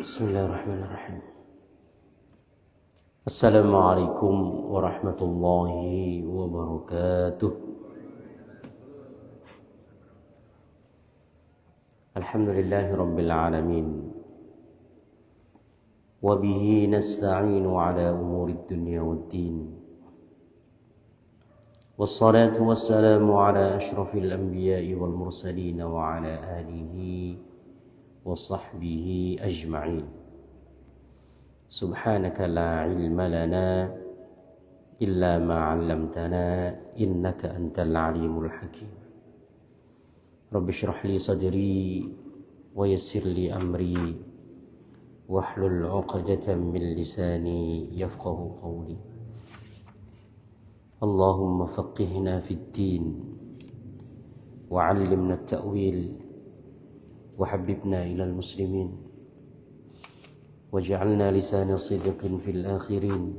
Bismillahirrahmanirrahim. Assalamualaikum warahmatullahi wabarakatuh. Alhamdulillahi rabbil alamin. Wa bihi nasta'inu ala umurid dunya waddin. Wassalatu wassalamu ala ashrafil anbiya'i wal mursalin wa ala alihi wa sahbihi ajma'in. Subhanaka la ilma lana illa ma 'allamtana innaka antal alimul hakim. Rabbi shrah li sadri wa yassir li amri wahlul 'uqdatam min lisani yafqahu qawli. Allahumma faqihna fid din wa 'allimna at-ta'wil wa habbibna ilal muslimin waj'alna lisana sidqin fil akhirin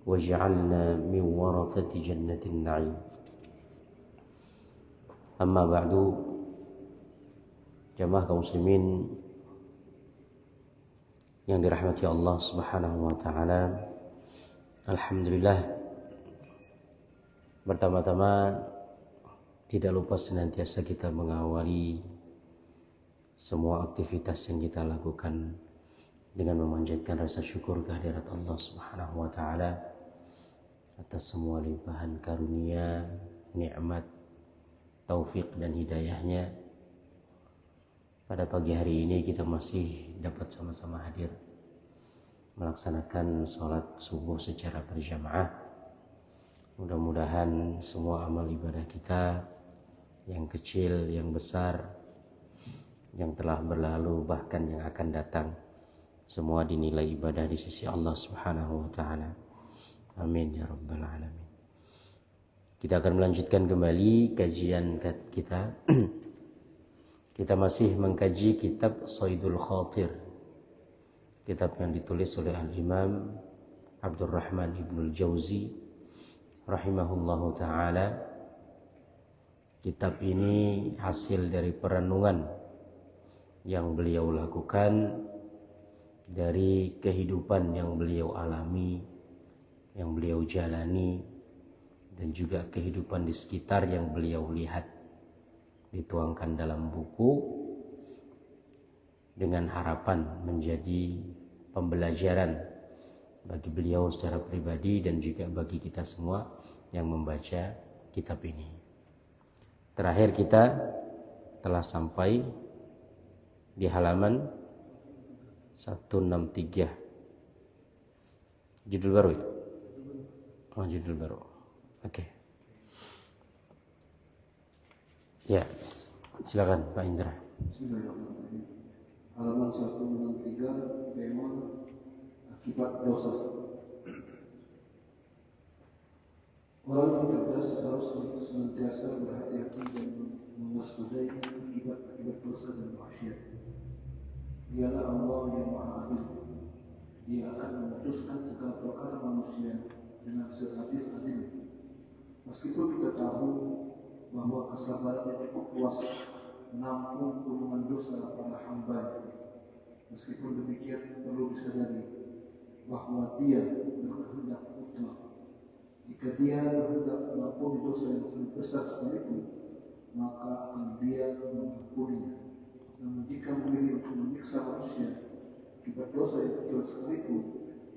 waj'alna min warathati jannatin na'im. Amma ba'du, jamaah kaum muslimin yang dirahmati Allah Subhanahu wa taala. Alhamdulillah, pertama-tama tidak lupa senantiasa kita mengawali semua aktivitas yang kita lakukan dengan memanjatkan rasa syukur kehadirat Allah Subhanahu wa taala atas semua limpahan karunia, nikmat, taufik dan hidayahnya. Pada pagi hari ini kita masih dapat sama-sama hadir melaksanakan sholat subuh secara berjamaah. Mudah-mudahan semua amal ibadah kita, yang kecil, yang besar, yang telah berlalu, bahkan yang akan datang, semua dinilai ibadah di sisi Allah Subhanahu wa taala. Amin ya rabbal alamin. Kita akan melanjutkan kembali kajian kita. Kita masih mengkaji kitab Saidul Khatir, kitab yang ditulis oleh Al-Imam Abdurrahman Ibnul Jauzi rahimahullahu ta'ala. Kitab ini hasil dari perenungan yang beliau lakukan, dari kehidupan yang beliau alami, yang beliau jalani, dan juga kehidupan di sekitar yang beliau lihat, dituangkan dalam buku dengan harapan menjadi pembelajaran bagi beliau secara pribadi dan juga bagi kita semua yang membaca kitab ini. Terakhir kita telah sampai di halaman 163. Judul baru ya? Oh, judul baru. Oke. Ya, silakan Pak Indra. Bismillahirrahmanirrahim. Halaman 163, tema akibat dosa. Orang yang cerdas harus senantiasa berhati-hati dan mewaspadai akibat dosa dan maksiat. Dialah Allah yang Maha Adil. Dia akan memutuskan segala perkara manusia dengan seadil-adil. Meskipun kita tahu bahwa kesabarannya cukup luas menampung gunungan dosa para hamba. Meskipun demikian, perlu disadari bahwa Dia berkehendak mutlak. Jika Dia berkehendak mengampuni dosa yang sangat besar sekalipun, maka akan Dia mengampuninya. Namun jika memilih untuk menyiksa manusia akibat dosa yang kecil sekalipun,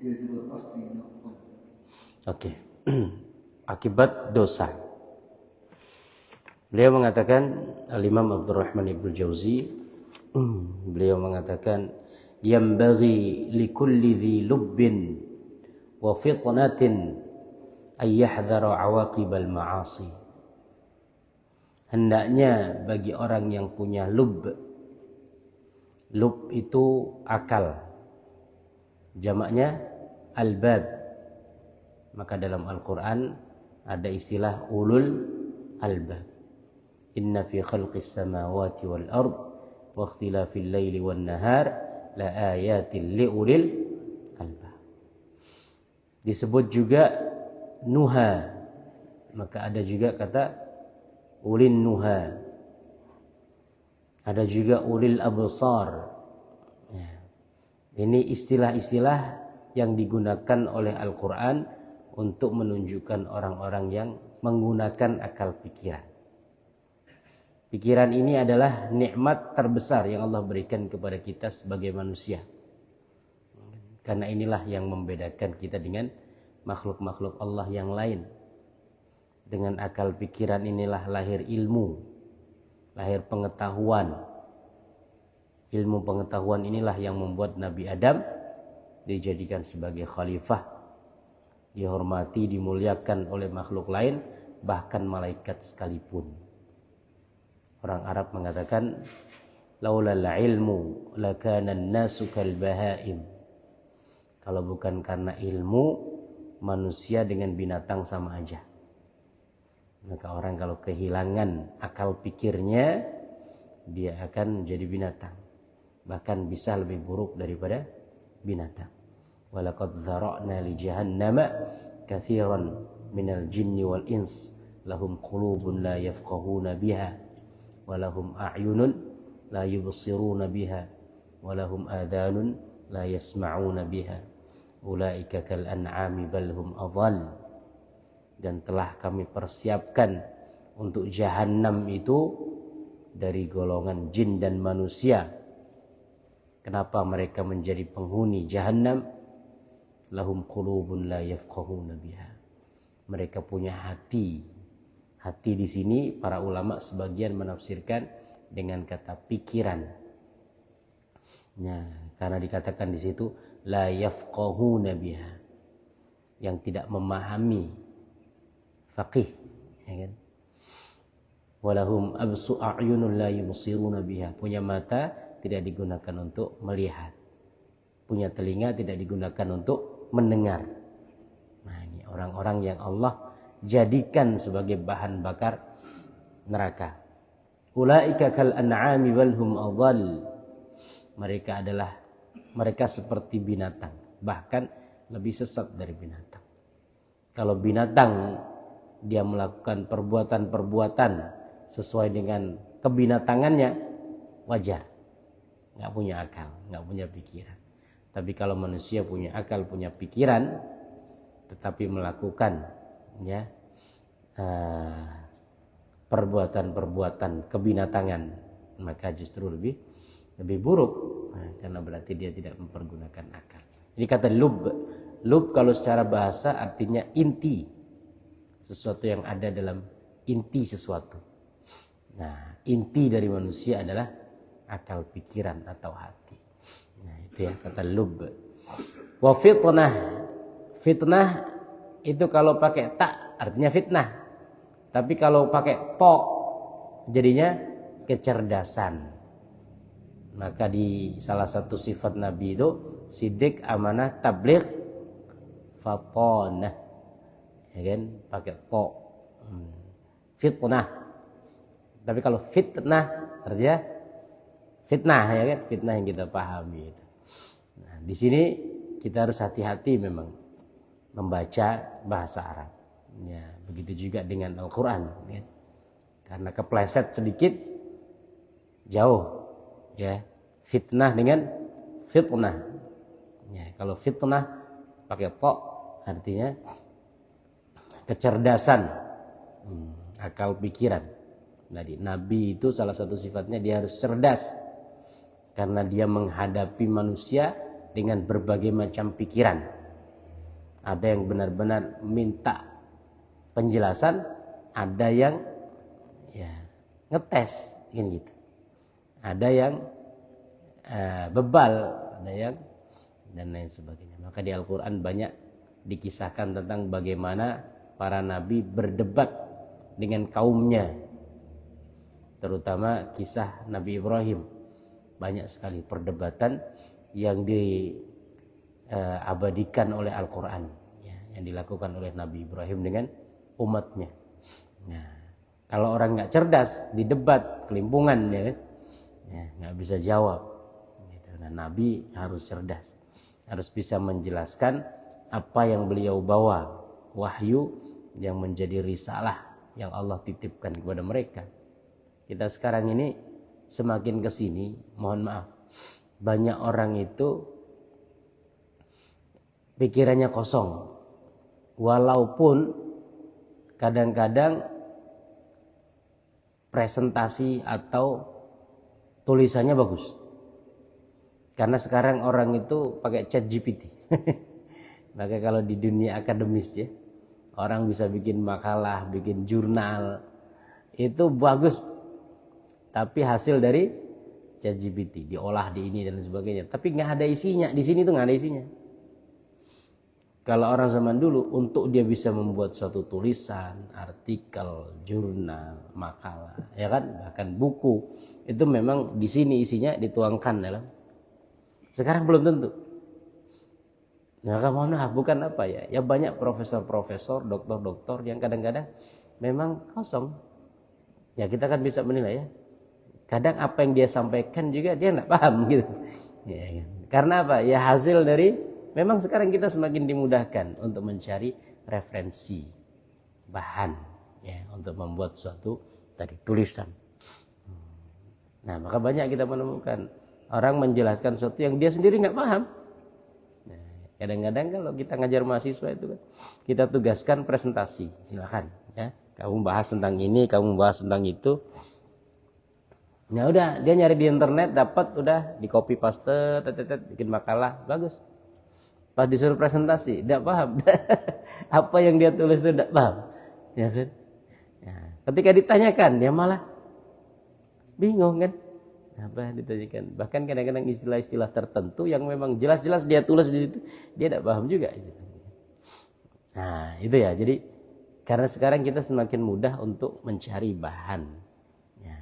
Dia juga pasti melakukan. Oke. Akibat dosa. Beliau mengatakan, Al-Imam Abdurrahman Ibnu Jauzi, beliau mengatakan, yambaghi likulli dhi lubbin wa fitnatin ay yahdhara awaqibal ma'asi. Hendaknya bagi orang yang punya lub itu akal, jamaknya albab. Maka dalam Al-Quran ada istilah ulul albab. Inna fi khalqis samawati wal ard wa ikhtilafil laili wan nahar la ayatin li ulil albab. Disebut juga nuha, maka ada juga kata ulin nuha. Ada juga ulil absar. Ya. Ini istilah-istilah yang digunakan oleh Al-Quran untuk menunjukkan orang-orang yang menggunakan akal pikiran. Pikiran ini adalah nikmat terbesar yang Allah berikan kepada kita sebagai manusia. Karena inilah yang membedakan kita dengan makhluk-makhluk Allah yang lain. Dengan akal pikiran inilah lahir ilmu, lahir pengetahuan. Ilmu pengetahuan inilah yang membuat Nabi Adam dijadikan sebagai khalifah, dihormati, dimuliakan oleh makhluk lain, bahkan malaikat sekalipun. Orang Arab mengatakan, laulal ilmu lakana an-nasu kal bahaim. Kalau bukan karena ilmu, manusia dengan binatang sama aja. Maka orang kalau kehilangan akal pikirnya, dia akan menjadi binatang. Bahkan bisa lebih buruk daripada binatang. Walaqad dzara'na li jahannama katsiran minal jinni wal ins lahum qulubun la yafqahuna biha wa lahum a'yunun la yubsiruna biha wa lahum adhanun la yasma'una biha ulaika kal an'ami bal hum adhall. Dan telah kami persiapkan untuk jahanam itu dari golongan jin dan manusia. Kenapa mereka menjadi penghuni jahanam? Lahum qulubun la yafqahuna biha. Mereka punya hati. Hati di sini para ulama sebagian menafsirkan dengan kata pikiran. Nah, karena dikatakan di situ la yafqahuna biha, yang tidak memahami, faqih, ya kan? Walahum absu a'yunun la yubsiruna biha, punya mata tidak digunakan untuk melihat, punya telinga tidak digunakan untuk mendengar. Nah, ini orang-orang yang Allah jadikan sebagai bahan bakar neraka. Ulaika kal an'ami bal hum adhall. Mereka seperti binatang, bahkan lebih sesat dari binatang. Kalau binatang dia melakukan perbuatan-perbuatan sesuai dengan kebinatangannya, wajar. Nggak punya akal, nggak punya pikiran. Tapi kalau manusia punya akal, punya pikiran, tetapi melakukan perbuatan-perbuatan kebinatangan, maka justru lebih buruk. Nah, karena berarti dia tidak mempergunakan akal. Jadi kata lub kalau secara bahasa artinya inti, sesuatu yang ada dalam inti sesuatu. Nah, inti dari manusia adalah akal pikiran atau hati. Nah, itu ya kata lub. Wa fitnah. Fitnah itu kalau pakai ta artinya fitnah. Tapi kalau pakai to jadinya kecerdasan. Maka di salah satu sifat Nabi itu sidik, amanah, tabligh, fatanah. Ya kan? Pakai to. Fitnah. Tapi kalau fitnah artinya fitnah, ya kan? Fitnah yang kita pahami itu. Nah, di sini kita harus hati-hati memang membaca bahasa Arab. Ya, begitu juga dengan Al-Qur'an, ya. Karena kepleset sedikit jauh, ya. Fitnah dengan fitnah. Ya, kalau fitnah pakai to artinya kecerdasan, akal pikiran. Jadi Nabi itu salah satu sifatnya dia harus cerdas. Karena dia menghadapi manusia dengan berbagai macam pikiran. Ada yang benar-benar minta penjelasan, ada yang ngetes, gitu. Ada yang bebal, ada yang dan lain sebagainya. Maka di Al-Quran banyak dikisahkan tentang bagaimana para nabi berdebat dengan kaumnya. Terutama kisah Nabi Ibrahim. Banyak sekali perdebatan yang diabadikan oleh Al-Quran, ya, yang dilakukan oleh Nabi Ibrahim dengan umatnya. Nah, kalau orang nggak cerdas di debat kelimpungan, ya, nggak bisa jawab. Gitu. Nah, Nabi harus cerdas, harus bisa menjelaskan apa yang beliau bawa, wahyu yang menjadi risalah yang Allah titipkan kepada mereka. Kita sekarang ini semakin kesini, mohon maaf, banyak orang itu pikirannya kosong. Walaupun kadang-kadang presentasi atau tulisannya bagus. Karena sekarang orang itu pakai chat GPT. Maka kalau di dunia akademis ya, orang bisa bikin makalah, bikin jurnal, itu bagus. Tapi hasil dari chat GPT, diolah di ini dan sebagainya. Tapi nggak ada isinya, di sini tuh nggak ada isinya. Kalau orang zaman dulu, untuk dia bisa membuat suatu tulisan, artikel, jurnal, makalah, ya kan, bahkan buku, itu memang di sini isinya dituangkan dalam. Sekarang belum tentu. Maka mohon maaf, bukan apa ya, ya banyak profesor-profesor, doktor-doktor yang kadang-kadang memang kosong. Ya kita kan bisa menilai ya. Kadang apa yang dia sampaikan juga dia nggak paham gitu. Ya, karena apa? Ya hasil dari. Memang sekarang kita semakin dimudahkan untuk mencari referensi bahan ya untuk membuat suatu tadi tulisan. Nah, maka banyak kita menemukan orang menjelaskan sesuatu yang dia sendiri nggak paham. Nah, kadang-kadang kalau kita ngajar mahasiswa itu kan kita tugaskan presentasi, silakan ya. Kamu bahas tentang ini, kamu bahas tentang itu. Nah, udah dia nyari di internet dapat udah di copy paste, bikin makalah, bagus. Pas disuruh presentasi, tidak paham. Apa yang dia tulis itu tidak paham. Ya kan? Ya. Ketika ditanyakan, dia malah bingung kan. Apa yang ditanyakan? Bahkan kadang-kadang istilah-istilah tertentu yang memang jelas-jelas dia tulis di situ, dia tidak paham juga. Nah, itu ya. Jadi, karena sekarang kita semakin mudah untuk mencari bahan. Ya.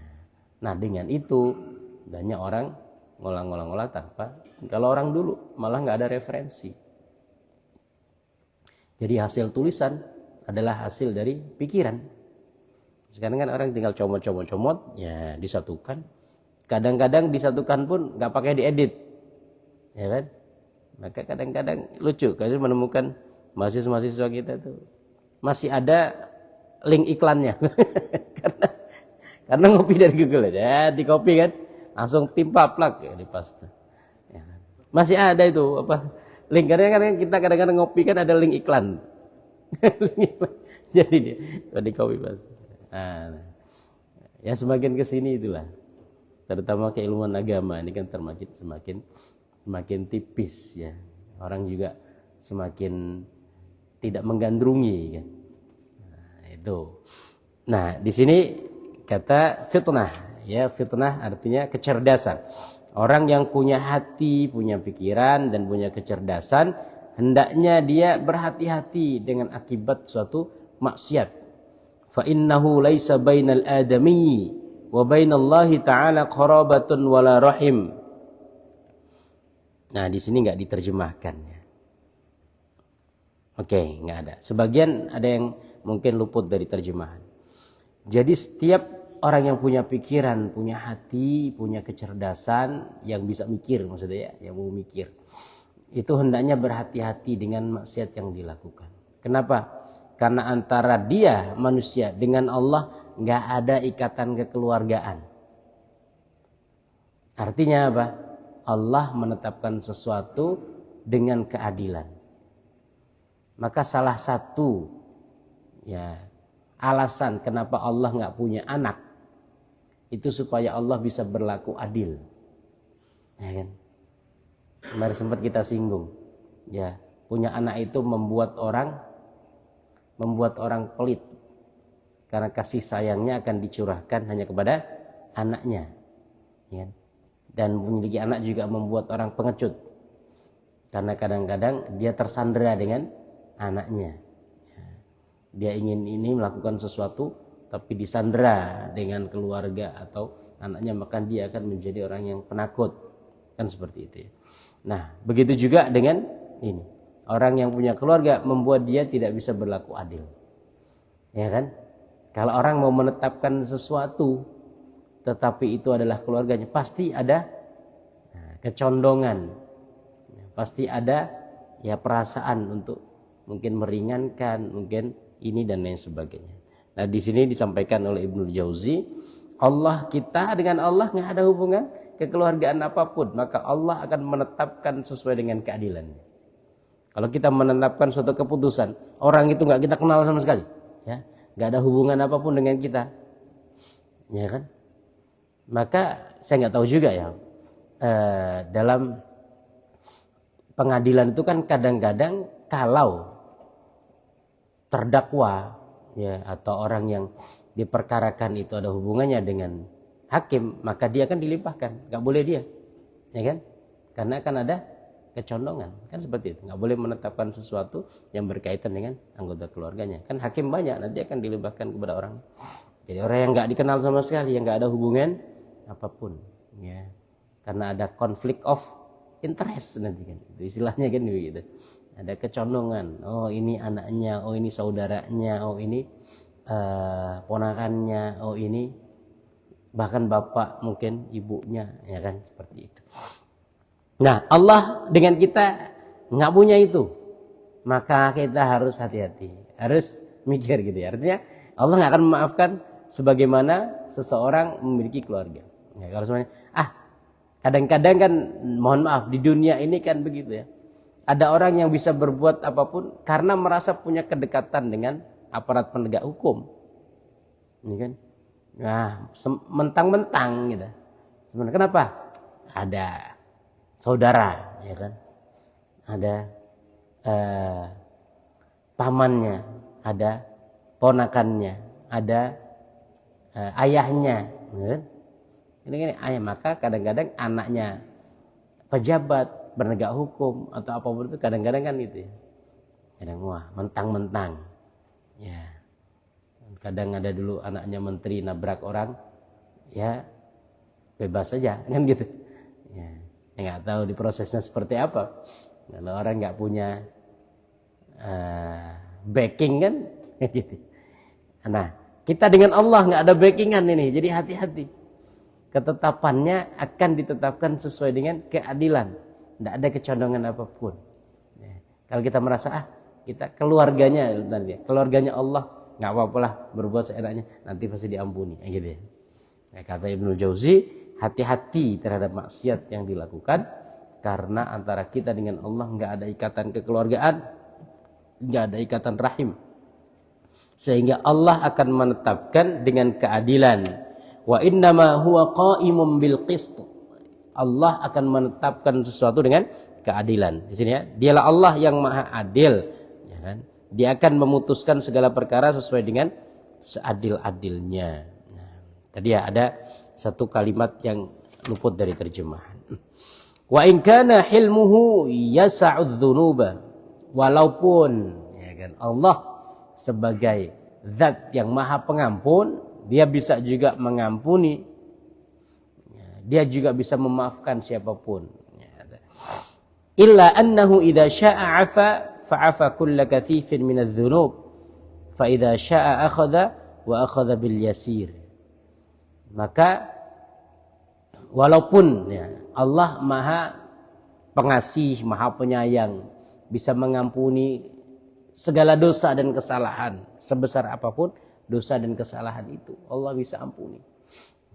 Nah, dengan itu, banyak orang ngolah-ngolah tanpa. Kalau orang dulu malah nggak ada referensi. Jadi hasil tulisan adalah hasil dari pikiran. Sekarang kan orang tinggal comot, ya disatukan. Kadang-kadang disatukan pun nggak pakai diedit, ya kan? Maka kadang-kadang lucu, kalau menemukan mahasiswa kita tuh masih ada link iklannya, karena ngopi dari Google aja, di copy kan, langsung timpa plak ya di paste. Ya. Masih ada itu apa? Link, karena kita kadang-kadang ngopi kan ada link iklan. Jadi dia di copy paste. Nah, ya semakin kesini itulah, terutama keilmuan agama ini kan semakin tipis ya. Orang juga semakin tidak menggandrungi kan. Nah, itu. Nah, di sini kata fitnah ya, fitnah artinya kecerdasan. Orang yang punya hati, punya pikiran dan punya kecerdasan, hendaknya dia berhati-hati dengan akibat suatu maksiat. Fa innahu laisa bainal adami wa bainallahi ta'ala qarabatun wala rahim. Nah, di sini enggak diterjemahkan ya. Oke, enggak ada. Sebagian ada yang mungkin luput dari terjemahan. Jadi setiap orang yang punya pikiran, punya hati, punya kecerdasan, yang bisa mikir maksudnya ya, yang mau mikir, itu hendaknya berhati-hati dengan maksiat yang dilakukan. Kenapa? Karena antara dia manusia dengan Allah nggak ada ikatan kekeluargaan. Artinya apa? Allah menetapkan sesuatu dengan keadilan. Maka salah satu ya alasan kenapa Allah nggak punya anak itu supaya Allah bisa berlaku adil, ya kan? Kemarin sempat kita singgung, ya punya anak itu membuat orang pelit, karena kasih sayangnya akan dicurahkan hanya kepada anaknya, ya. Dan memiliki anak juga membuat orang pengecut, karena kadang-kadang dia tersandera dengan anaknya. Dia ingin ini melakukan sesuatu tapi disandera dengan keluarga atau anaknya, maka dia akan menjadi orang yang penakut, kan seperti itu ya. Nah, begitu juga dengan ini. Orang yang punya keluarga membuat dia tidak bisa berlaku adil. Ya kan? Kalau orang mau menetapkan sesuatu tetapi itu adalah keluarganya, pasti ada kecondongan. Pasti ada ya perasaan untuk mungkin meringankan, mungkin ini dan lain sebagainya. Nah, di sini disampaikan oleh Ibnu Jauzi, Allah kita dengan Allah nggak ada hubungan kekeluargaan apapun, maka Allah akan menetapkan sesuai dengan keadilannya. Kalau kita menetapkan suatu keputusan, orang itu nggak kita kenal sama sekali, ya, nggak ada hubungan apapun dengan kita, ya kan? Maka saya nggak tahu juga ya, dalam pengadilan itu kan kadang-kadang kalau terdakwa, ya, atau orang yang diperkarakan itu ada hubungannya dengan hakim, maka dia akan dilimpahkan, nggak boleh dia, ya kan? Karena akan ada kecondongan, kan seperti itu. Nggak boleh menetapkan sesuatu yang berkaitan dengan anggota keluarganya. Kan hakim banyak, nanti akan dilimpahkan kepada orang. Jadi orang yang nggak dikenal sama sekali, yang nggak ada hubungan apapun, ya. Karena ada konflik of interest nanti kan, itu istilahnya kan begitu. Ada kecondongan. Oh ini anaknya, oh ini saudaranya, oh ini ponakannya, oh ini bahkan bapak mungkin ibunya, ya kan, seperti itu. Nah, Allah dengan kita nggak punya itu, maka kita harus hati-hati, harus mikir gitu ya. Artinya Allah nggak akan memaafkan sebagaimana seseorang memiliki keluarga. Ya, kalau semuanya, kadang-kadang kan, mohon maaf, di dunia ini kan begitu ya. Ada orang yang bisa berbuat apapun karena merasa punya kedekatan dengan aparat penegak hukum, ini kan. Nah, mentang-mentang gitu. Sebenarnya kenapa? Ada saudara, ya kan, ada pamannya, ada ponakannya, ada ayahnya, ya kan? Ini ayah, maka kadang-kadang anaknya pejabat, penegak hukum atau apapun itu kadang-kadang kan itu ya. Kadang wah mentang-mentang, ya. Kadang ada dulu anaknya menteri nabrak orang, ya bebas saja kan gitu. Ya. Nggak tahu di prosesnya seperti apa. Kalau orang nggak punya backing kan, gitu. Nah, kita dengan Allah nggak ada backingan ini, jadi hati-hati. Ketetapannya akan ditetapkan sesuai dengan keadilan, nggak ada kecondongan apapun. Ya. Kalau kita merasa kita keluarganya Allah, nggak apa-apalah berbuat seenaknya, nanti pasti diampuni, gitu ya. Nah, kata Ibnu Jauzi, hati-hati terhadap maksiat yang dilakukan, karena antara kita dengan Allah nggak ada ikatan kekeluargaan, nggak ada ikatan rahim, sehingga Allah akan menetapkan dengan keadilan. Wa innama huwa qa'imun bil qist. Allah akan menetapkan sesuatu dengan keadilan. Di sini ya, dialah Allah yang maha adil, ya kan? Dia akan memutuskan segala perkara sesuai dengan seadil-adilnya. Nah, tadi ya ada satu kalimat yang luput dari terjemahan. Wa in kana hilmuhu yas'ud dzunuba. Walaupun, ya kan, Allah sebagai zat yang maha pengampun, dia bisa juga mengampuni, dia juga bisa memaafkan siapapun. Illa annahu idza syaa'a 'afa fa'afa kull katsifin min adz-dzunub fa idza syaa'a akhadha wa akhadha bil yasir. Maka walaupun ya, Allah maha pengasih, maha penyayang, bisa mengampuni segala dosa dan kesalahan sebesar apapun dosa dan kesalahan itu, Allah bisa ampuni.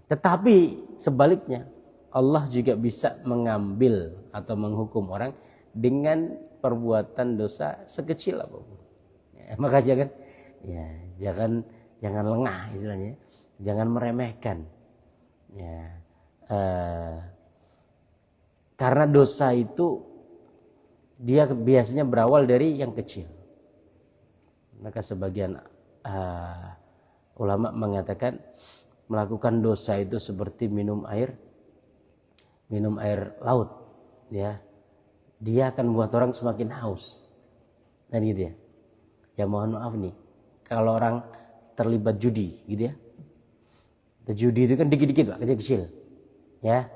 Tetapi sebaliknya, Allah juga bisa mengambil atau menghukum orang dengan perbuatan dosa sekecil apapun. Ya, maka jangan lengah istilahnya, jangan meremehkan. Ya, karena dosa itu dia biasanya berawal dari yang kecil. Maka sebagian ulama mengatakan melakukan dosa itu seperti minum air laut, ya. Dia akan membuat orang semakin haus. Dan gitu ya. Ya mohon maaf nih, kalau orang terlibat judi gitu ya. Judi itu kan dikit-dikit Pak, kecil-kecil. Ya.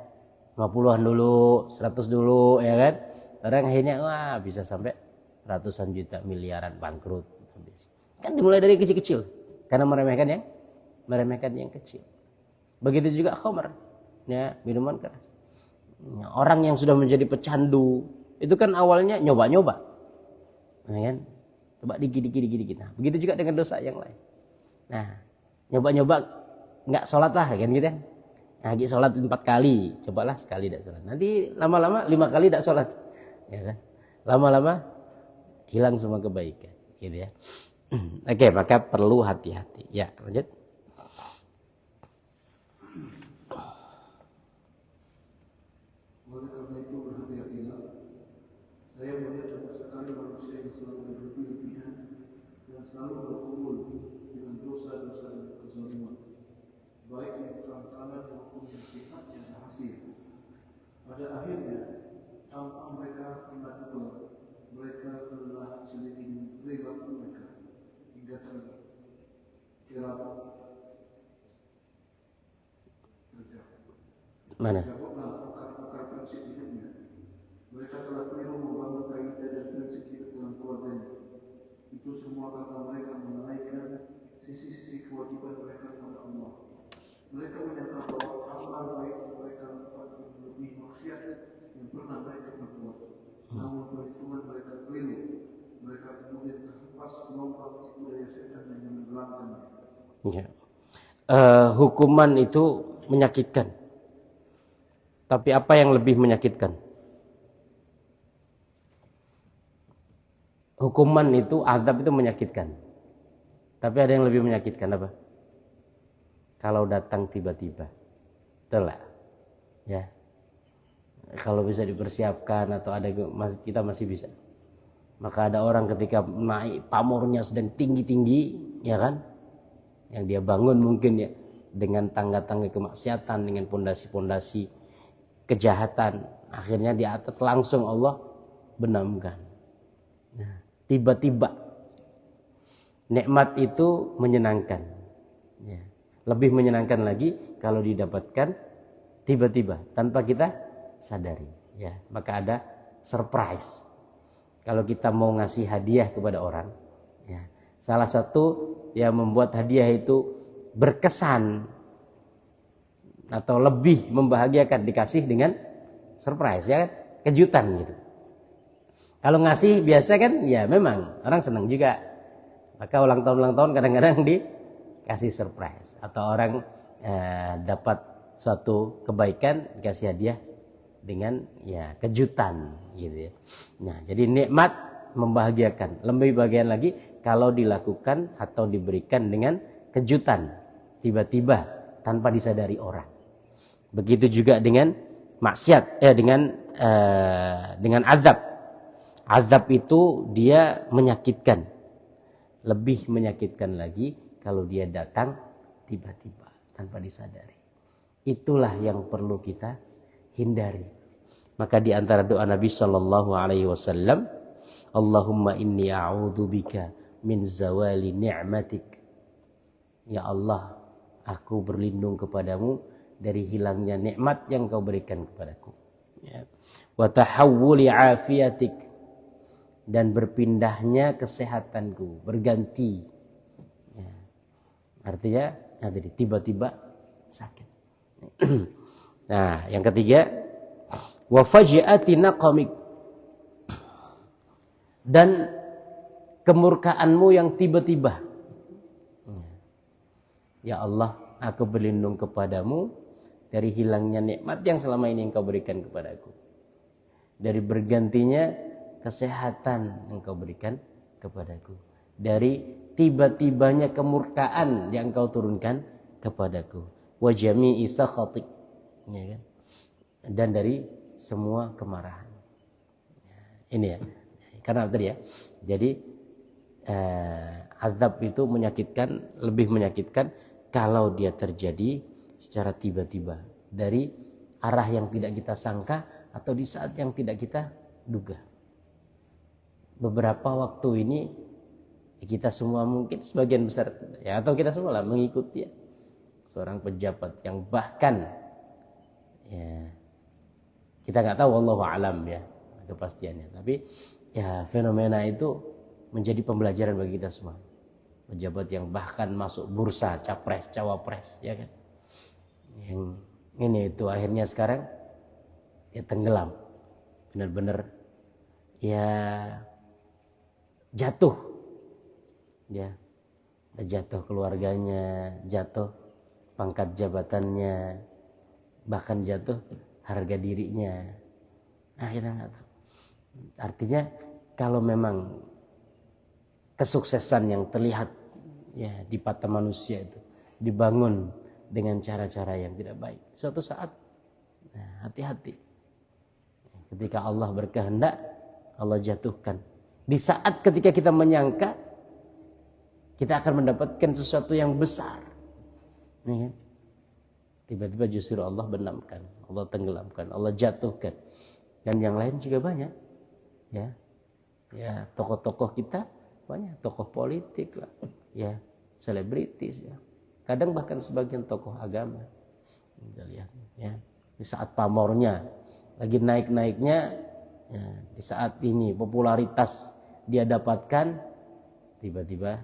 50-an dulu, 100 dulu, ya kan. Orang akhirnya bisa sampai ratusan juta, miliaran, bangkrut. Kan dimulai dari kecil-kecil. Karena meremehkan yang kecil. Begitu juga khamr, ya, minuman keras. Orang yang sudah menjadi pecandu itu kan awalnya nyoba-nyoba, nah, kan? Coba dikit. Nah, begitu juga dengan dosa yang lain. Nah, nyoba-nyoba nggak sholat lah, kan gitu kan? Nah, sholat 4 kali, cobalah sekali tidak sholat. Nanti lama-lama 5 kali tidak sholat, ya kan? Lama-lama hilang semua kebaikan, gitu ya. Oke, maka perlu hati-hati. Ya, lanjut. Oleh karena itu berhati-hatilah. Saya melihat banyak sekali manusia yang selalu berlebih-lebihan dan selalu berkumpul dengan dosa-dosa dan kezaliman, baik yang terang-terangan maupun yang sifatnya rahasia. Pada akhirnya, tanpa mereka pernah duga, mereka telah selidiki dengan perilaku mereka hingga terjerat. Mana? Jawablah pakar-pakar prinsip hidupnya. Mereka telah keliru membangun kaidah dan prinsip hidup dalam keluarganya. Itu semua karena mereka melalaikan sisi-sisi kewajiban mereka kepada Allah. Mereka menyangka bahwa amal baik yang mereka lakukan lebih maksiat yang pernah mereka perbuat. Namun perhitungan mereka keliru. Mereka kemudian terhempas gelombang tipu daya setan yang menenggelamkannya. Ya. Hukuman itu menyakitkan. Tapi apa yang lebih menyakitkan? Hukuman itu, azab itu menyakitkan. Tapi ada yang lebih menyakitkan apa? Kalau datang tiba-tiba. Betul lah. Ya. Kalau bisa dipersiapkan atau ada kita masih bisa. Maka ada orang ketika naik pamornya sedang tinggi-tinggi, ya kan? Yang dia bangun mungkin ya dengan tangga-tangga kemaksiatan, dengan pondasi-pondasi kejahatan, akhirnya di atas langsung Allah benamkan. Nah, tiba-tiba nikmat itu menyenangkan. Ya. Lebih menyenangkan lagi kalau didapatkan tiba-tiba tanpa kita sadari. Ya, maka ada surprise. Kalau kita mau ngasih hadiah kepada orang, ya, salah satu yang membuat hadiah itu berkesan atau lebih membahagiakan dikasih dengan surprise, ya kan? Kejutan gitu. Kalau ngasih biasa kan ya memang orang senang juga. Maka ulang tahun kadang-kadang dikasih surprise atau orang dapat suatu kebaikan dikasih hadiah dengan ya kejutan gitu ya. Nah, jadi nikmat membahagiakan. Lebih bahagian lagi kalau dilakukan atau diberikan dengan kejutan tiba-tiba tanpa disadari orang. Begitu juga dengan maksiat, dengan azab. Azab itu dia menyakitkan. Lebih menyakitkan lagi kalau dia datang tiba-tiba tanpa disadari. Itulah yang perlu kita hindari. Maka di antara doa Nabi sallallahu alaihi wasallam, Allahumma inni a'udzubika min zawali ni'matik. Ya Allah, aku berlindung kepadamu dari hilangnya nikmat yang kau berikan kepadaku. Ya. Wa tahawwuli afiyatik, dan berpindahnya kesehatanku, berganti. Ya. Artinya tadi tiba-tiba sakit. Nah, yang ketiga, wa faj'ati naqamik, dan kemurkaanmu yang tiba-tiba. Ya Allah, aku berlindung kepadamu dari hilangnya nikmat yang selama ini engkau berikan kepadaku, dari bergantinya kesehatan yang engkau berikan kepadaku, dari tiba-tibanya kemurkaan yang engkau turunkan kepadaku, wa jami'i sakhatik, ya kan? Dan dari semua kemarahan. Ini ya, karena tadi ya, jadi azab itu menyakitkan, lebih menyakitkan kalau dia terjadi secara tiba-tiba dari arah yang tidak kita sangka atau di saat yang tidak kita duga. Beberapa waktu ini kita semua mungkin sebagian besar ya, atau kita semua lah mengikuti ya, seorang pejabat yang bahkan ya kita nggak tahu, wallahu alam ya kepastiannya, tapi ya fenomena itu menjadi pembelajaran bagi kita semua. Pejabat yang bahkan masuk bursa capres cawapres, ya kan, yang ini itu akhirnya sekarang ya tenggelam, benar-benar ya jatuh, ya jatuh keluarganya, jatuh pangkat jabatannya, bahkan jatuh harga dirinya. Nah, kita nggak tahu. Artinya kalau memang kesuksesan yang terlihat ya di mata manusia itu dibangun dengan cara-cara yang tidak baik. Suatu saat hati-hati. Ketika Allah berkehendak, Allah jatuhkan. Di saat ketika kita menyangka kita akan mendapatkan sesuatu yang besar, tiba-tiba justru Allah benamkan, Allah tenggelamkan, Allah jatuhkan. Dan yang lain juga banyak, ya tokoh-tokoh kita banyak, tokoh politik lah, ya selebritis, ya kadang bahkan sebagian tokoh agama. Kita lihat, ya di saat pamornya, lagi naik-naiknya, ya, di saat ini popularitas dia dapatkan, tiba-tiba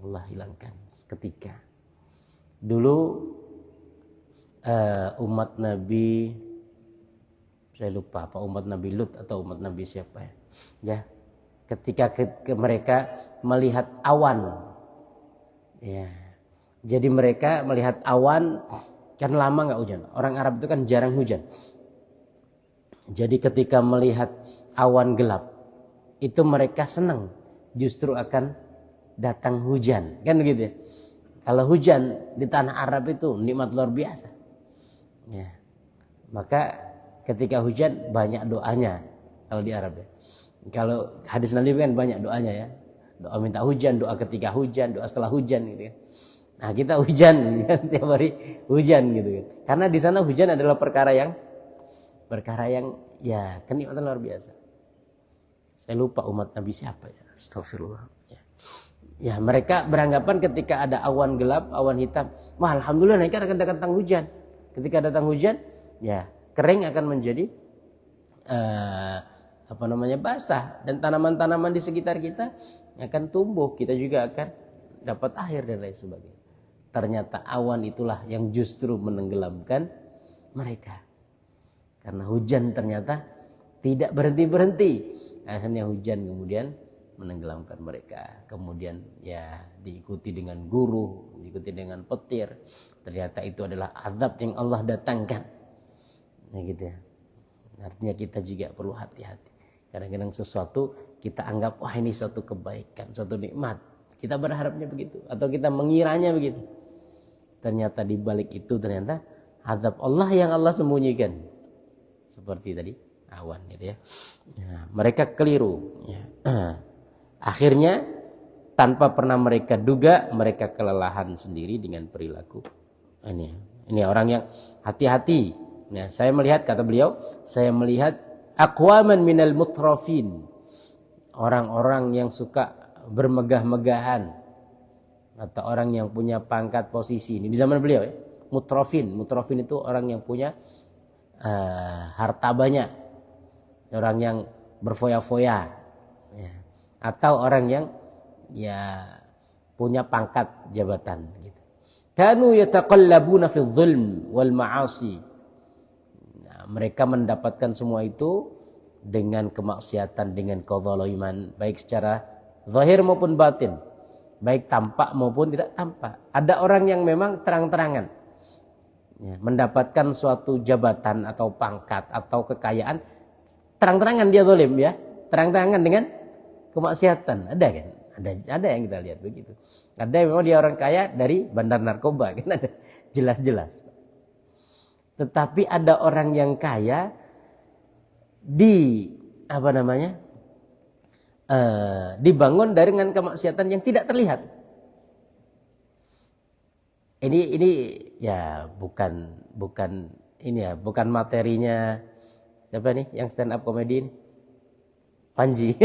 Allah hilangkan seketika. Dulu umat Nabi, saya lupa apa, umat Nabi Lut atau umat Nabi siapa ya, ketika mereka melihat awan, ya jadi mereka melihat awan, kan lama nggak hujan. Orang Arab itu kan jarang hujan. Jadi ketika melihat awan gelap, itu mereka senang, justru akan datang hujan, kan begitu ya. Kalau hujan di tanah Arab itu nikmat luar biasa, ya. Maka ketika hujan banyak doanya kalau di Arab ya. Kalau hadis Nabi kan banyak doanya ya, doa minta hujan, doa ketika hujan, doa setelah hujan gitu kan. Nah kita hujan tiap hari hujan gitu kan. Karena di sana hujan adalah perkara yang ya kenikmatan luar biasa. Saya lupa umat Nabi siapa ya. Astagfirullah. Ya mereka beranggapan ketika ada awan gelap, awan hitam, wah alhamdulillah nanti akan datang hujan. Ketika datang hujan, ya kering akan menjadi basah, dan tanaman-tanaman di sekitar kita akan tumbuh, kita juga akan dapat air dan lain sebagainya. Ternyata awan itulah yang justru menenggelamkan mereka. Karena hujan ternyata tidak berhenti-berhenti. Akhirnya hujan kemudian menenggelamkan mereka. Kemudian ya diikuti dengan guru, diikuti dengan petir. Ternyata itu adalah azab yang Allah datangkan. Nah gitu ya. Artinya kita juga perlu hati-hati. Kadang-kadang sesuatu kita anggap wah ini suatu kebaikan, suatu nikmat. Kita berharapnya begitu atau kita mengiranya begitu. Ternyata di balik itu ternyata azab Allah yang Allah sembunyikan. Seperti tadi awan gitu ya. Nah, mereka keliru ya. Akhirnya tanpa pernah mereka duga mereka kelelahan sendiri dengan perilaku. Ini orang yang hati-hati. Nah, saya melihat, kata beliau, saya melihat aqwaman minal mutrafin. Orang-orang yang suka bermegah-megahan atau orang yang punya pangkat posisi. Ini di zaman beliau ya. Mutrafin itu orang yang punya harta banyak, orang yang berfoya-foya, ya. Atau orang yang ya punya pangkat jabatan gitu. Kanu yataqallabuna fil zulm wal ma'asi. Nah, mereka mendapatkan semua itu dengan kemaksiatan, dengan kezaliman, baik secara zahir maupun batin, baik tampak maupun tidak tampak. Ada orang yang memang terang-terangan ya, mendapatkan suatu jabatan atau pangkat atau kekayaan, terang-terangan dia zalim ya, terang-terangan dengan kemaksiatan. Ada kan? Ada yang kita lihat begitu. Ada yang memang dia orang kaya dari bandar narkoba kan, ada jelas-jelas. Tetapi ada orang yang kaya dibangun dengan kemaksiatan yang tidak terlihat. Ini ya bukan materinya siapa nih yang stand up comedy ini? Panji.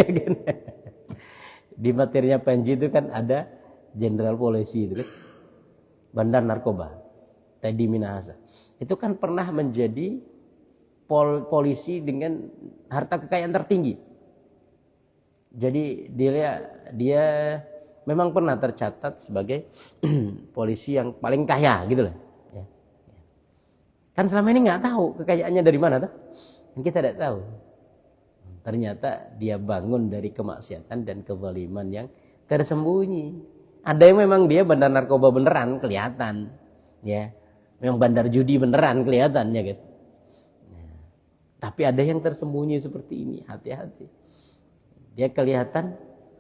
Di materinya Panji itu kan ada jenderal polisi itu kan, bandar narkoba, Teddy Minahasa. Itu kan pernah menjadi polisi dengan harta kekayaan tertinggi. Jadi dia memang pernah tercatat sebagai polisi yang paling kaya gitu loh. Ya. Kan selama ini nggak tahu kekayaannya dari mana tuh? Kita tidak tahu. Ternyata dia bangun dari kemaksiatan dan kezaliman yang tersembunyi. Ada yang memang dia bandar narkoba beneran kelihatan, ya. Memang bandar judi beneran kelihatan ya gitu. Tapi ada yang tersembunyi seperti ini, hati-hati. Dia kelihatan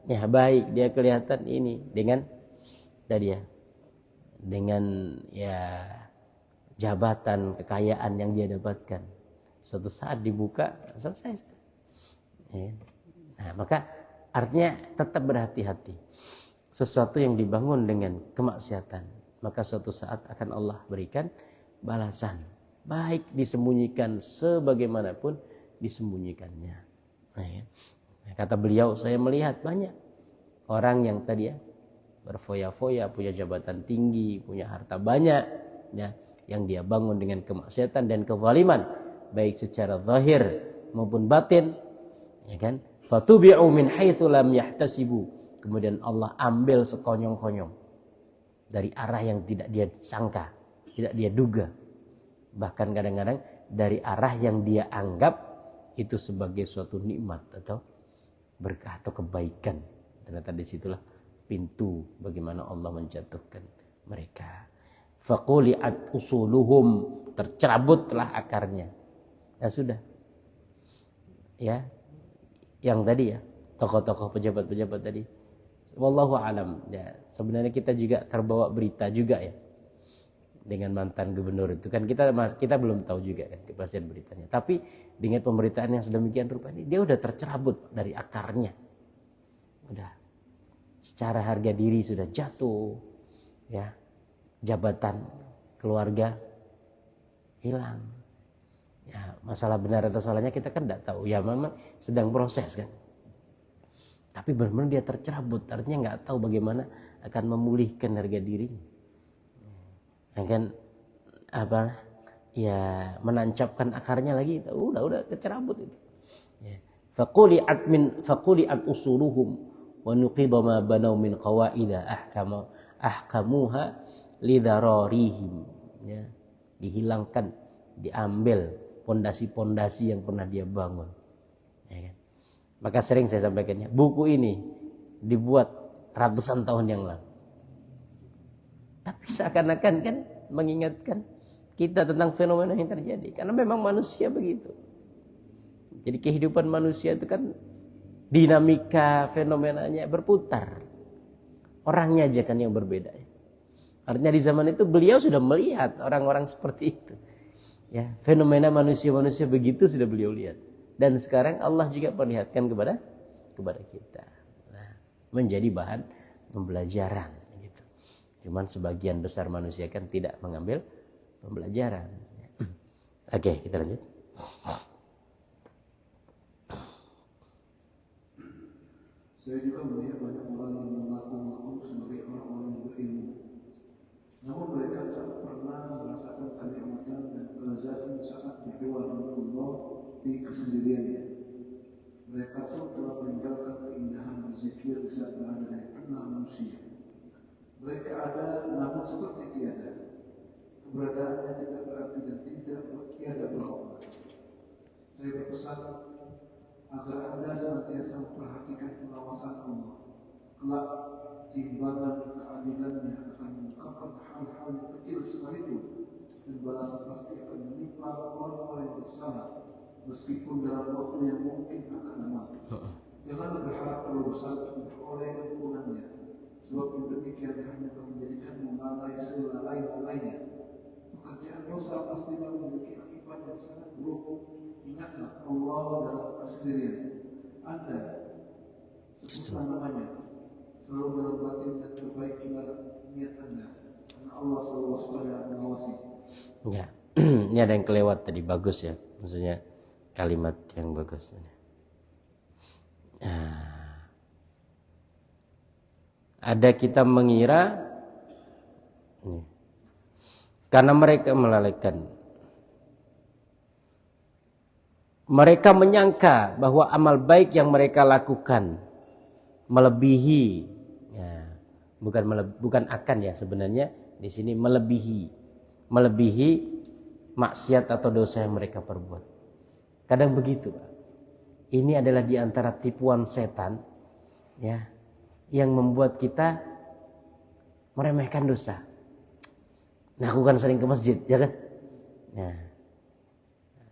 ya baik, dia kelihatan ini dengan tadi ya, dengan ya jabatan, kekayaan yang dia dapatkan. Suatu saat dibuka, selesai. Ya. Nah, maka artinya tetap berhati-hati. Sesuatu yang dibangun dengan kemaksiatan, maka suatu saat akan Allah berikan balasan. Baik disembunyikan sebagaimanapun disembunyikannya. Nah, ya. Kata beliau, saya melihat banyak orang yang tadi ya berfoya-foya, punya jabatan tinggi, punya harta banyak, ya, yang dia bangun dengan kemaksiatan dan kezaliman, baik secara zahir maupun batin, ya kan? Fatubi'u min haitsu lam yahtasibu. Kemudian Allah ambil sekonyong-konyong dari arah yang tidak dia sangka, tidak dia duga. Bahkan kadang-kadang dari arah yang dia anggap itu sebagai suatu nikmat atau berkah atau kebaikan. Ternyata disitulah pintu bagaimana Allah menjatuhkan mereka. Faquli'at usuluhum, tercerabutlah akarnya. Ya sudah. Ya. Yang tadi ya, tokoh-tokoh pejabat-pejabat tadi. Wallahu alam. Ya, sebenarnya kita juga terbawa berita juga ya. Dengan mantan gubernur itu kan kita belum tahu juga kan kepastian beritanya. Tapi dengan pemberitaan yang sedemikian rupa ini, dia udah tercerabut dari akarnya. Udah. Secara harga diri sudah jatuh. Ya. Jabatan keluarga hilang. Ya, masalah benar atau salahnya kita kan tidak tahu. Ya memang sedang proses kan. Tapi benar-benar dia tercerabut. Artinya nggak tahu bagaimana akan memulihkan harga dirinya. Kan apa? Ya menancapkan akarnya lagi. Udah kecerabut itu. Ya. Faquli'at usuluhum wa nuqida ma banaw min qawaida ahkamuha lidararihim. Ya. Dihilangkan, diambil pondasi-pondasi yang pernah dia bangun. Ya kan? Maka sering saya sampaikannya, buku ini dibuat ratusan tahun yang lalu. Tapi seakan-akan kan mengingatkan kita tentang fenomena yang terjadi. Karena memang manusia begitu. Jadi kehidupan manusia itu kan dinamika fenomenanya berputar. Orangnya aja kan yang berbeda. Artinya di zaman itu beliau sudah melihat orang-orang seperti itu. Ya, fenomena manusia-manusia begitu sudah beliau lihat. Dan sekarang Allah juga perlihatkan kepada kita. Nah, menjadi bahan pembelajaran gitu. Cuman sebagian besar manusia kan tidak mengambil pembelajaran. Oke, kita lanjut. Saya juga melihat banyak orang yang mengaku-ngaku sebagai orang-orang yang berilmu. Namun mereka tak pernah merasakan kenikmatan dan kelezatan saat berdoa dengan Allah di kesendiriannya. Mereka pun telah meninggalkan keindahan berzikir di saat berada di tengah manusia. Mereka ada namun seperti tiada. Keberadaannya tidak berarti dan tiada bermakna. Saya berpesan agar Anda senantiasa memperhatikan pengawasan Allah. Kelak timbangan keadilannya akan mengungkapkan hal-hal yang kecil sekalipun, dan balasan pasti akan menimpa orang-orang yang bersalah, meskipun dalam waktu yang mungkin akan lama. Janganlah berharap terlalu besar untuk memperoleh ampunannya, sebab yang demikian hanya akan menjadikanmu lalai selalai-lalainya. Pekerjaan dosa pastilah memiliki akibat yang sangat buruk. Ingatlah Allah dalam kesendirian Anda, sebutlah namanya, selalu dalam batin dan perbaikilah niat Anda, karena Allah selalu waspada mengawasi. Ya, ini ada yang kelewat tadi, bagus ya, maksudnya kalimat yang bagus. Ada kita mengira karena mereka melalaikan. Mereka menyangka bahwa amal baik yang mereka lakukan melebihi, ya, bukan akan ya sebenarnya di sini melebihi maksiat atau dosa yang mereka perbuat. Kadang begitu, Pak. Ini adalah di antara tipuan setan, ya, yang membuat kita meremehkan dosa. Nah, aku kan sering ke masjid, ya kan? Ya.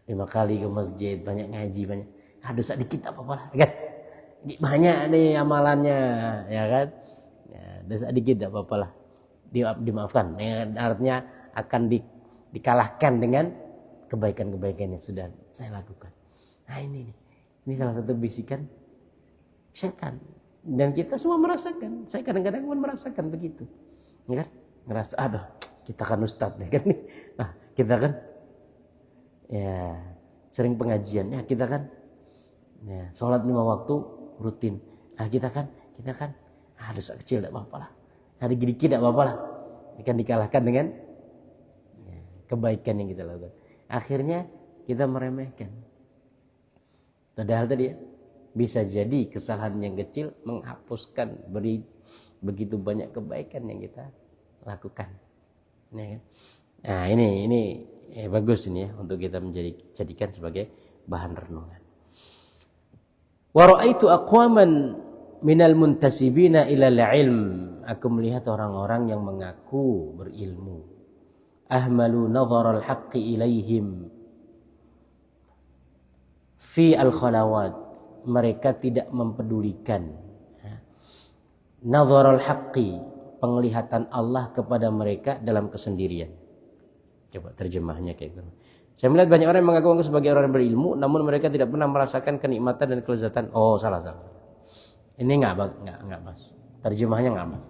5 kali ke masjid, banyak ngaji, banyak. Dosa dikit apa-apa lah, kan? banyak nih amalannya, ya kan? Ya, dosa dikit tidak apa-apa lah, dimaafkan. Ya, artinya akan dikalahkan dengan kebaikan-kebaikan yang sudah saya lakukan. Nah ini salah satu bisikan setan. Dan kita semua merasakan. Saya kadang-kadang pun merasakan begitu, ya kan? Ngerasa, aduh, kita kan ustadz, ya kan? Nah, kita kan, ya sering pengajian, ya kita kan, ya sholat 5 waktu rutin. Nah, kita kan, dosa kecil tidak apa-apa lah, hari dikit tidak apa-apa lah, akan dikalahkan dengan kebaikan yang kita lakukan. Akhirnya kita meremehkan. Padahal tadi ya, bisa jadi kesalahan yang kecil menghapuskan begitu banyak kebaikan yang kita lakukan. Ya kan? Nah ini bagus ini ya untuk kita jadikan sebagai bahan renungan. Wa ra'aitu aqwaman minal muntasibina ilal ilm. Aku melihat orang-orang yang mengaku berilmu. Ahmalu nadharal haqqi ilaihim fi al-khalawat. Mereka tidak mempedulikan nadharal haqqi, penglihatan Allah kepada mereka dalam kesendirian. Coba terjemahnya kayak gitu. Saya melihat banyak orang yang mengaku sebagai orang berilmu, namun mereka tidak pernah merasakan kenikmatan dan kelezatan. Oh, salah. Ini enggak Mas. Terjemahnya enggak Mas.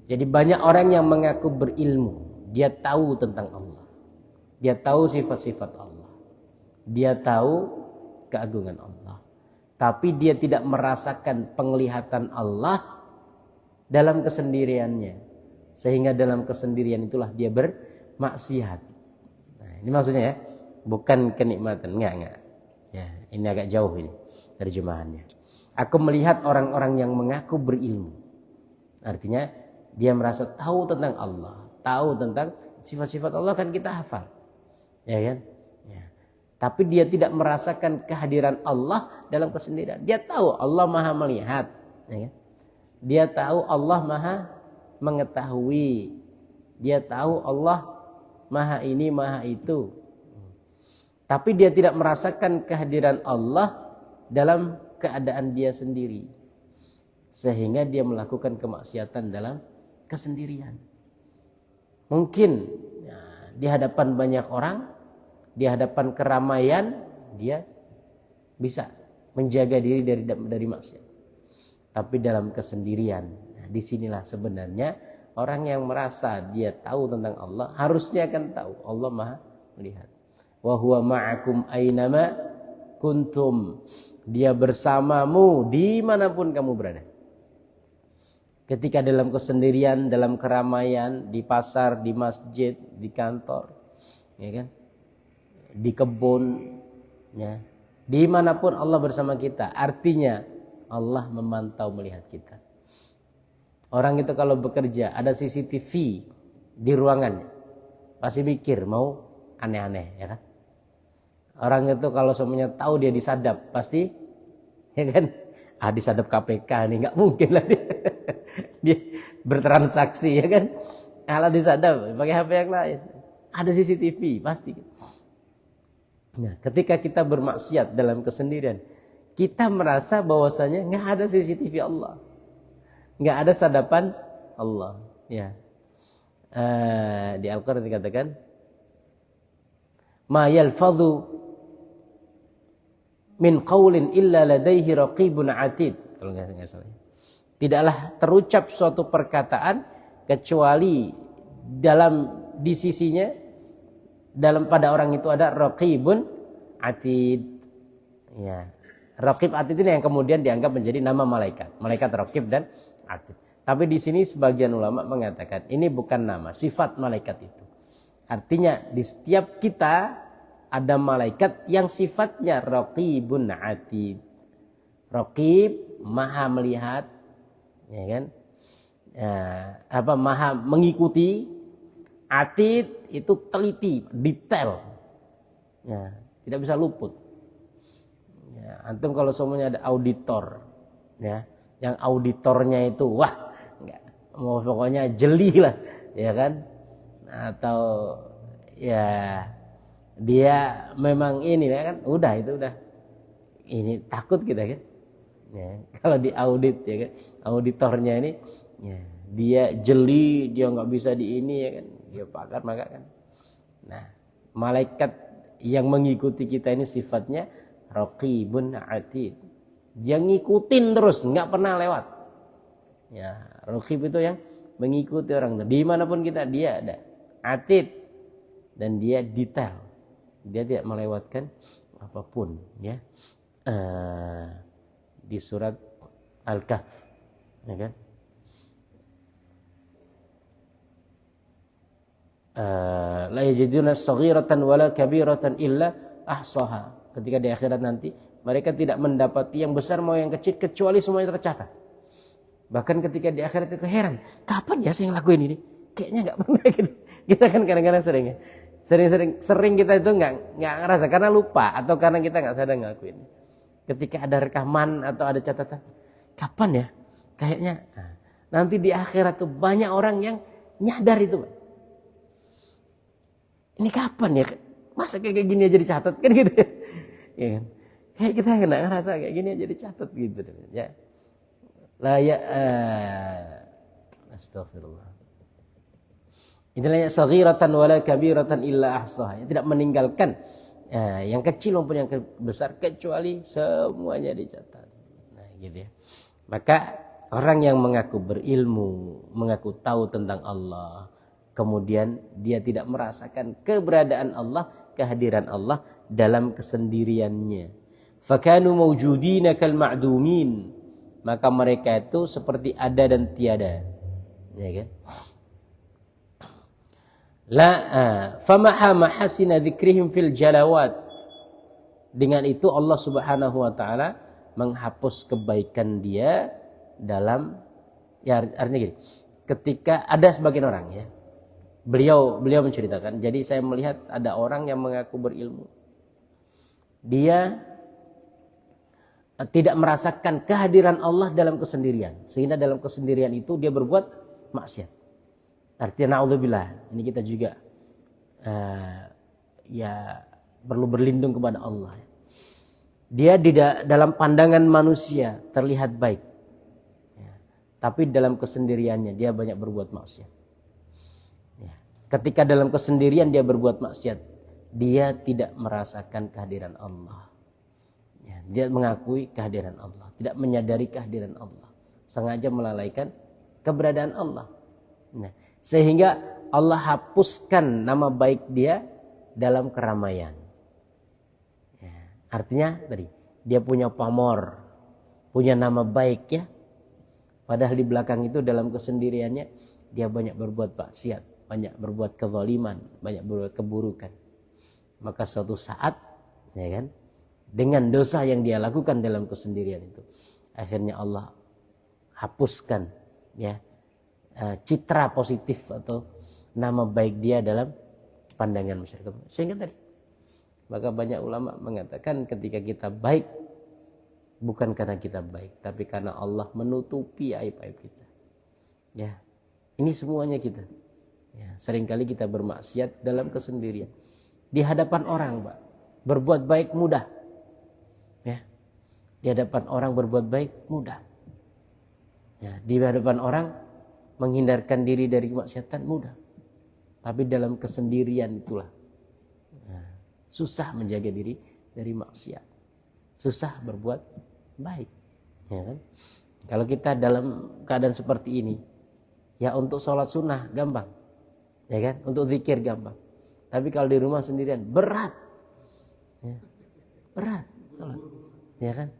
Jadi banyak orang yang mengaku berilmu. Dia tahu tentang Allah. Dia tahu sifat-sifat Allah. Dia tahu keagungan Allah. Tapi dia tidak merasakan penglihatan Allah dalam kesendiriannya. Sehingga dalam kesendirian itulah dia bermaksiat. Nah, ini maksudnya ya, bukan kenikmatan, enggak. Ya, ini agak jauh ini terjemahannya. Aku melihat orang-orang yang mengaku berilmu. Artinya dia merasa tahu tentang Allah, tahu tentang sifat-sifat Allah kan kita hafal. Ya kan? Ya. Tapi dia tidak merasakan kehadiran Allah dalam kesendirian. Dia tahu Allah Maha melihat, ya kan? Dia tahu Allah Maha mengetahui. Dia tahu Allah Maha ini, Maha itu. Tapi dia tidak merasakan kehadiran Allah dalam keadaan dia sendiri. Sehingga dia melakukan kemaksiatan dalam kesendirian. Mungkin ya, di hadapan banyak orang, di hadapan keramaian, dia bisa menjaga diri dari maksiat. Tapi dalam kesendirian, nah, disinilah sebenarnya orang yang merasa dia tahu tentang Allah harusnya akan tahu Allah Maha melihat. Wa huwa ma'akum aynama kuntum. Dia bersamamu dimanapun kamu berada. Ketika dalam kesendirian, dalam keramaian, di pasar, di masjid, di kantor, ya kan, di kebun, ya, dimanapun Allah bersama kita. Artinya Allah memantau melihat kita. Orang itu kalau bekerja ada CCTV di ruangan, pasti mikir mau aneh-aneh, ya kan? Orang itu kalau semuanya tahu dia disadap, pasti, ya kan? Disadap KPK nih, nggak mungkin lah dia bertransaksi, ya kan? Kalau disadap pakai HP yang lain, ada CCTV pasti. Nah, ketika kita bermaksiat dalam kesendirian, kita merasa bahwasanya nggak ada CCTV Allah, nggak ada sadapan Allah. Ya, di Al-Quran dikatakan, ma yalfadhu min qaulin illa ladaihi raqibun atid. Kalau nggak salah. Tidaklah terucap suatu perkataan kecuali di sisinya pada orang itu ada raqibun atid. Ya. Raqib atid ini yang kemudian dianggap menjadi nama malaikat. Malaikat raqib dan atid. Tapi di sini sebagian ulama mengatakan ini bukan nama, sifat malaikat itu. Artinya di setiap kita ada malaikat yang sifatnya raqibun atid. Raqib maha melihat, ya kan? Maha mengikuti. Atid itu teliti, detail. Ya, tidak bisa luput. Ya, antum kalau semuanya ada auditor, ya, yang auditornya itu wah, mau pokoknya jeli lah, ya kan? Atau ya dia memang ini, ya kan? Udah ini takut kita kan? Ya, kalau di audit ya kan, auditornya ini ya, dia jeli, dia nggak bisa di ini ya kan, dia pakar maka kan. Nah, malaikat yang mengikuti kita ini sifatnya raqibun atid. Dia ngikutin terus, nggak pernah lewat. Ya, raqib itu yang mengikuti orang. Dimanapun kita dia ada. Atid, dan dia detail. Dia tidak melewatkan apapun. Ya, di surat Al-Kahf, ya kan? La yajiduna saghiratan wala kabiratan illa ahsaha. Ketika di akhirat nanti mereka tidak mendapati yang besar mau yang kecil kecuali semuanya tercatat. Bahkan ketika di akhirat itu heran, kapan ya saya ngelakuin ini? Kayaknya nggak pernah gitu. Kita kan kadang-kadang sering ya. Sering kita itu nggak ngerasa karena lupa atau karena kita nggak sadar ngelakuin. Ketika ada rekaman atau ada catatan, kapan ya? Kayaknya nanti di akhirat tuh banyak orang yang nyadar itu. Ini kapan ya? Masa kayak gini aja dicatat kan gitu ya? Ya kan? Kayak kita nggak ngerasa kayak gini aja dicatat gitu ya. Layak astagfirullah. Itulah saghiratan wala kabiratan illa ahsaha. Tidak meninggalkan yang kecil maupun yang besar kecuali semuanya dicatat. Nah, gitu ya. Maka orang yang mengaku berilmu, mengaku tahu tentang Allah, kemudian dia tidak merasakan keberadaan Allah, kehadiran Allah dalam kesendiriannya. Fakanu mawjudina kal ma'dumin. Maka mereka itu seperti ada dan tiada. Ya kan? La famaha mahasina dzikrihim fil jalawat. Dengan itu Allah Subhanahu wa taala menghapus kebaikan dia dalam, ya artinya gini. Ketika ada sebagian orang ya. Beliau menceritakan, jadi saya melihat ada orang yang mengaku berilmu. Dia tidak merasakan kehadiran Allah dalam kesendirian, sehingga dalam kesendirian itu dia berbuat maksiat. Artinya naudzubillah, ini kita juga ya perlu berlindung kepada Allah. Dia dalam pandangan manusia terlihat baik, ya, tapi dalam kesendiriannya dia banyak berbuat maksiat. Ya. Ketika dalam kesendirian dia berbuat maksiat, dia tidak merasakan kehadiran Allah. Ya, dia mengakui kehadiran Allah, tidak menyadari kehadiran Allah, sengaja melalaikan keberadaan Allah. Nah, sehingga Allah hapuskan nama baik dia dalam keramaian. Ya, artinya tadi dia punya pamor, punya nama baik ya. Padahal di belakang itu dalam kesendiriannya dia banyak berbuat maksiat, banyak berbuat kezaliman, banyak berbuat keburukan. Maka suatu saat, ya kan, dengan dosa yang dia lakukan dalam kesendirian itu, akhirnya Allah hapuskan ya citra positif atau nama baik dia dalam pandangan masyarakat. Sehingga tadi, maka banyak ulama mengatakan ketika kita baik bukan karena kita baik, tapi karena Allah menutupi aib-aib kita. Ya, ini semuanya kita. Ya, seringkali kita bermaksiat dalam kesendirian. Di hadapan orang, Pak, berbuat baik mudah. Ya, di hadapan orang berbuat baik mudah. Ya, di hadapan orang menghindarkan diri dari kemaksiatan mudah. Tapi dalam kesendirian itulah susah menjaga diri dari maksiat. Susah berbuat baik. Ya kan? Kalau kita dalam keadaan seperti ini, ya untuk sholat sunnah gampang. Ya kan? Untuk zikir gampang. Tapi kalau di rumah sendirian berat. Ya. Berat sholat. Ya kan?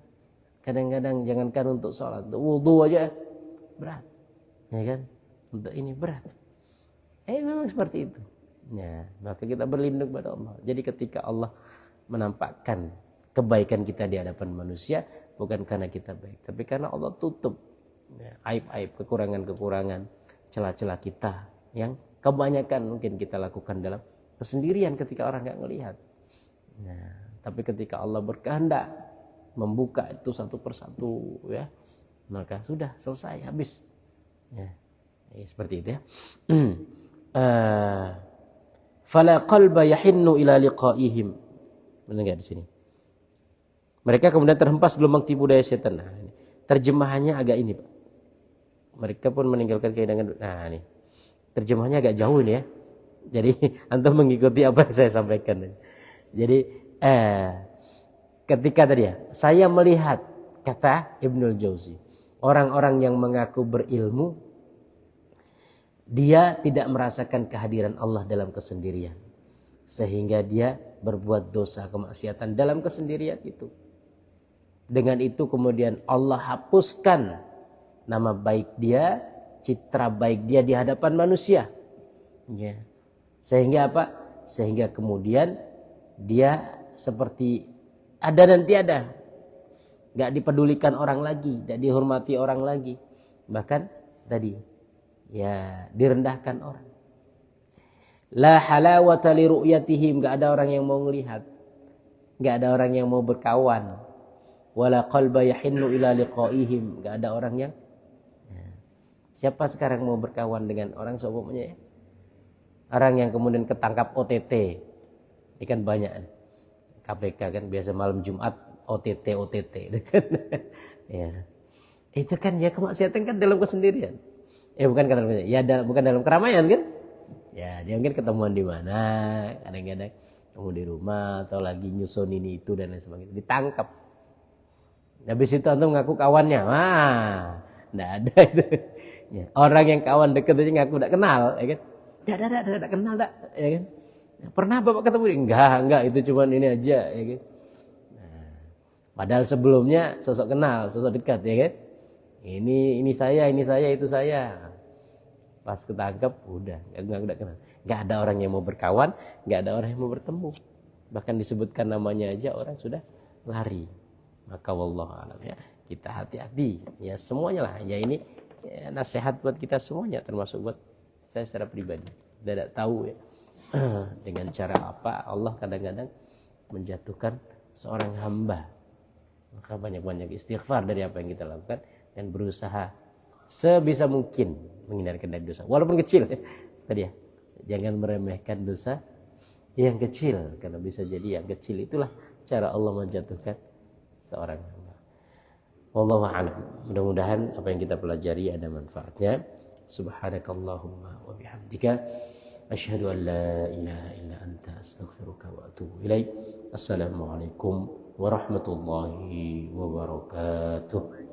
Kadang-kadang jangankan untuk sholat, untuk wudu aja berat. Ya kan? Untuk ini berat. Memang seperti itu. Ya, maka kita berlindung pada Allah. Jadi ketika Allah menampakkan kebaikan kita di hadapan manusia, bukan karena kita baik, tapi karena Allah tutup ya, aib-aib, kekurangan-kekurangan, celah-celah kita yang kebanyakan mungkin kita lakukan dalam kesendirian ketika orang nggak ngelihat. Nah, tapi ketika Allah berkehendak membuka itu satu persatu, ya, maka sudah selesai, habis. Ya, seperti itu ya. Fala qalba yahinnu ila liqaihim. Mendengar di sini. Mereka kemudian terhempas gelombang tipu daya setan. Nah, terjemahannya agak ini, Pak. Mereka pun meninggalkan kaidangan. Nah, nih. Terjemahannya agak jauh ini ya. Jadi antum mengikuti apa yang saya sampaikan. Jadi ketika tadi ya, saya melihat kata Ibnul Jauzi, orang-orang yang mengaku berilmu, dia tidak merasakan kehadiran Allah dalam kesendirian, sehingga dia berbuat dosa kemaksiatan dalam kesendirian itu. Dengan itu kemudian Allah hapuskan nama baik dia, citra baik dia di hadapan manusia. Ya. Sehingga apa? Sehingga kemudian dia seperti ada dan tiada. Gak dipedulikan orang lagi, gak dihormati orang lagi. Bahkan tadi ya direndahkan orang. La halawata li ru'yatihim, gak ada orang yang mau melihat. Gak ada orang yang mau berkawan. Wala qalba yahinnu ila liqaihim, gak ada orang yang siapa sekarang mau berkawan dengan orang seumpamanya ya? Orang yang kemudian ketangkap OTT. Ini kan banyak. KPK kan biasa malam Jumat OTT itu kan. Ya. Itu kan ya kemaksiatan kan dalam kesendirian. Bukan bukan dalam keramaian kan? Ya, dia mungkin ketemuan di mana, kadang-kadang kamu di rumah atau lagi nyusun ini itu dan lain sebagainya. Ditangkap. Habis itu antum ngaku kawannya. Wah, enggak ada itu. Ya, orang yang kawan dekat aja ngaku enggak kenal, ya kan? Enggak kenal enggak, ya kan? Pernah Bapak ketemu? Enggak, itu cuman ini aja, ya kan? Nah, padahal sebelumnya sosok kenal, sosok dekat, ya kan? Ini saya, itu saya. Pas ketangkep udah enggak kenal. Enggak ada orang yang mau berkawan, enggak ada orang yang mau bertemu. Bahkan disebutkan namanya aja orang sudah lari. Maka wallahu a'lam ya, kita hati-hati ya semuanya lah. Ya ini ya, nasihat buat kita semuanya, termasuk buat saya secara pribadi. Tidak tahu ya dengan cara apa Allah kadang-kadang menjatuhkan seorang hamba. Maka banyak-banyak istighfar dari apa yang kita lakukan dan berusaha sebisa mungkin menghindarkan dari dosa walaupun kecil ya. Tadi ya, jangan meremehkan dosa yang kecil, karena bisa jadi yang kecil itulah cara Allah menjatuhkan seorang hamba. Wallahu a'lam. Mudah-mudahan apa yang kita pelajari ada manfaatnya. Subhanakallahumma wa bihamdika asyhadu an la ilaha illa anta astaghfiruka wa atubu ilaik. Assalamualaikum warahmatullahi wabarakatuh.